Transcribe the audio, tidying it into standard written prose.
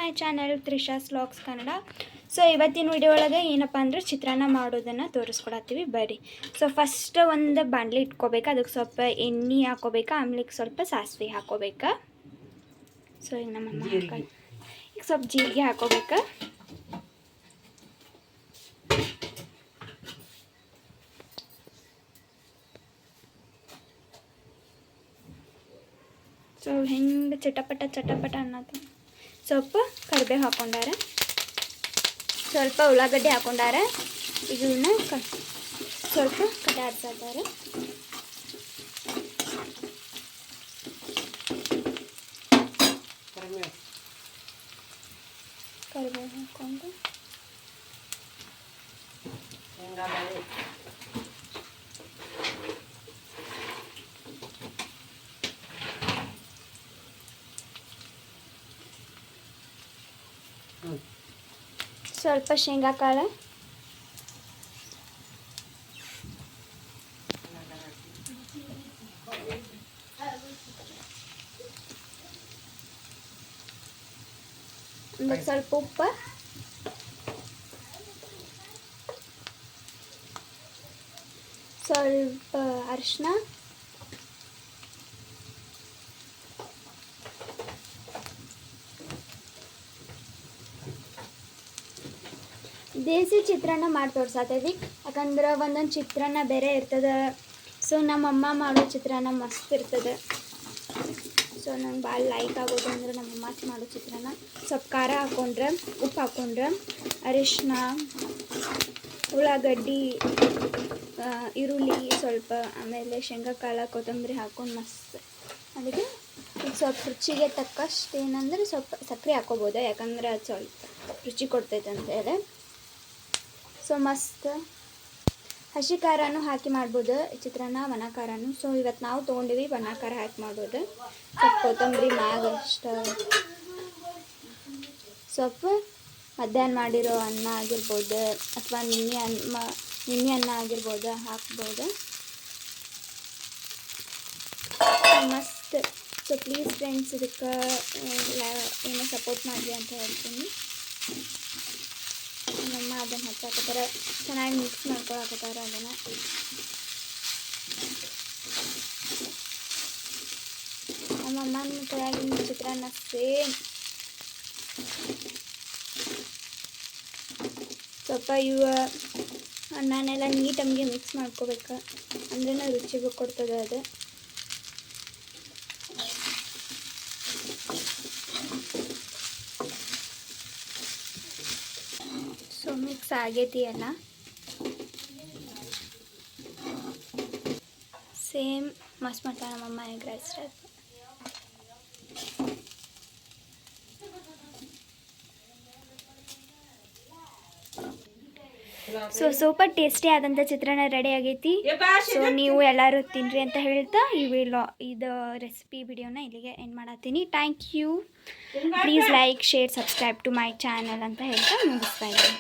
ಮೈ channel Trisha's vlogs Kannada. So ಇವತ್ತಿನ video ಒಳಗೆ ಏನಪ್ಪ ಅಂದ್ರೆ ಚಿತ್ರಾನ್ನ ಮಾಡೋದನ್ನು ತೋರಿಸ್ಕೊಡತ್ತೀವಿ ಬರ್ರಿ. ಸೊ ಫಸ್ಟ್ ಒಂದು ಬಾಣಲಿ ಇಟ್ಕೋಬೇಕು, ಅದಕ್ಕೆ ಸ್ವಲ್ಪ ಎಣ್ಣೆ ಹಾಕೋಬೇಕು, ಆಮೇಲೆ ಸ್ವಲ್ಪ ಸಾಸಿವೆ ಹಾಕೋಬೇಕು. ಸೊ ಈಗ ನಮ್ಮಮ್ಮ ಈಗ ಸ್ವಲ್ಪ ಜೀರಿಗೆ ಹಾಕೋಬೇಕು. ಸೊ ಹೆಂಗೆ ಚಟಪಟ ಅನ್ನೋದು. ಸ್ವಲ್ಪ ಕರಿಬೇವು ಹಾಕೊಂಡಾರೆ, ಸ್ವಲ್ಪ ಉಳ್ಳಾಗಡ್ಡಿ ಹಾಕೊಂಡಾರೆ. ಈಗ ಇವನ್ನ ಸ್ವಲ್ಪ ಕಟಾಡ್ತಾ ಇದ್ದಾರೆ. ಕರಿಬೇವು ಹಾಕೊಂಡು ಸ್ವಲ್ಪ ಶೇಂಗಾ ಕಾಳು, ಸ್ವಲ್ಪ ಉಪ್ಪು, ಸ್ವಲ್ಪ ಅರಿಶಿನ, ದೇಸಿ ಚಿತ್ರಾನ್ನ ಮಾಡಿ ತೋರ್ಸತ್ತೇವಿ. ಯಾಕಂದ್ರೆ ಒಂದೊಂದು ಚಿತ್ರಾನ್ನ ಬೇರೆ ಇರ್ತದೆ. ಸೊ ನಮ್ಮಮ್ಮ ಮಾಡೋ ಚಿತ್ರಾನ್ನ ಮಸ್ತ್ ಇರ್ತದೆ. ಸೊ ನಂಗೆ ಭಾಳ ಲೈಕ್ ಆಗೋದು ಅಂದ್ರೆ ನಮ್ಮಮ್ಮ ಮಾಡೋ ಚಿತ್ರಾನ್ನ. ಸ್ವಲ್ಪ ಖಾರ ಹಾಕೊಂಡ್ರೆ, ಉಪ್ಪು ಹಾಕೊಂಡ್ರೆ, ಅರಿಶಿನ, ಉಳ್ಳಾಗಡ್ಡಿ, ಈರುಳ್ಳಿ ಸ್ವಲ್ಪ, ಆಮೇಲೆ ಶೇಂಗಾ ಕಾಳು, ಕೊತ್ತಂಬರಿ ಹಾಕೊಂಡು ಮಸ್ತ್. ಅದಕ್ಕೆ ಈಗ ಸ್ವಲ್ಪ ರುಚಿಗೆ ತಕ್ಕಷ್ಟು ಏನಂದ್ರೆ ಸ್ವಲ್ಪ ಸಕ್ಕರೆ ಹಾಕೋಬೋದು, ಯಾಕಂದ್ರೆ ಅದು ಸ್ವಲ್ಪ ರುಚಿ ಕೊಡ್ತೈತೆ ಅಂತೇಳಿ. ಸೊ ಮಸ್ತ್ ಹಸಿ ಖಾರನೂ ಹಾಕಿ ಮಾಡ್ಬೋದು ಚಿತ್ರಾನ್ನ, ಒಣ ಖಾರನೂ. ಸೊ ಇವತ್ತು ನಾವು ತೊಗೊಂಡಿವಿ ಒಣ ಖಾರ ಹಾಕಿ ಮಾಡ್ಬೋದು. ಸ್ವಲ್ಪ ಕೊತ್ತಂಬರಿ ಮ್ಯಾಗ ಅಷ್ಟು, ಸ್ವಲ್ಪ ಮಧ್ಯಾಹ್ನ ಮಾಡಿರೋ ಅನ್ನ ಆಗಿರ್ಬೋದು ಅಥವಾ ನಿನ್ನೆ ಅನ್ನ ಆಗಿರ್ಬೋದು ಹಾಕ್ಬೋದು. ಮಸ್ತ್. ಸೊ ಪ್ಲೀಸ್ ಫ್ರೆಂಡ್ಸ್, ಇದಕ್ಕೆ ಏನೋ ಸಪೋರ್ಟ್ ಮಾಡಿರಿ ಅಂತ ಹೇಳ್ತೀನಿ. ನಮ್ಮ ಅದನ್ನು ಹಚ್ಚಾಕತ್ತಾರೆ, ಚೆನ್ನಾಗಿ ಮಿಕ್ಸ್ ಮಾಡ್ಕೊಳಕತ್ತಾರೆ ಅದನ್ನು. ನಮ್ಮಮ್ಮನ ಕೈಯಾಗಿನ ಚಿತ್ರಾನ್ನ ಸೇಮ್. ಸ್ವಲ್ಪ ಇವು ಅನ್ನನೆಲ್ಲ ನೀಟಾಗಿ ಮಿಕ್ಸ್ ಮಾಡ್ಕೋಬೇಕು, ಅಂದ್ರೆ ರುಚಿಗೆ ಕೊಡ್ತದೆ ಅದು. ಸೊ ಮಿಕ್ಸ್ ಆಗೈತಿ ಎಲ್ಲ ಸೇಮ್. ಮಸ್ತ್ ಮಾಡ್ತಾರೆ ನಮ್ಮಮ್ಮ egg rice type. So super tasty ಆದಂಥ ಚಿತ್ರಾನ್ನ ರೆಡಿ ಆಗೈತಿ. ಸೊ ನೀವು ಎಲ್ಲರೂ ತಿನ್ನಿರಿ ಅಂತ ಹೇಳ್ತಾ ಇದು ರೆಸಿಪಿ ವಿಡಿಯೋನ ಇಲ್ಲಿಗೆ ಎಂಡ್ ಮಾಡತ್ತೀನಿ. Thank you. Please like, share, subscribe to my channel ಅಂತ ಹೇಳ್ತಾ ಮುಗಿಸ್ತಾ ಇದ್ದೀನಿ.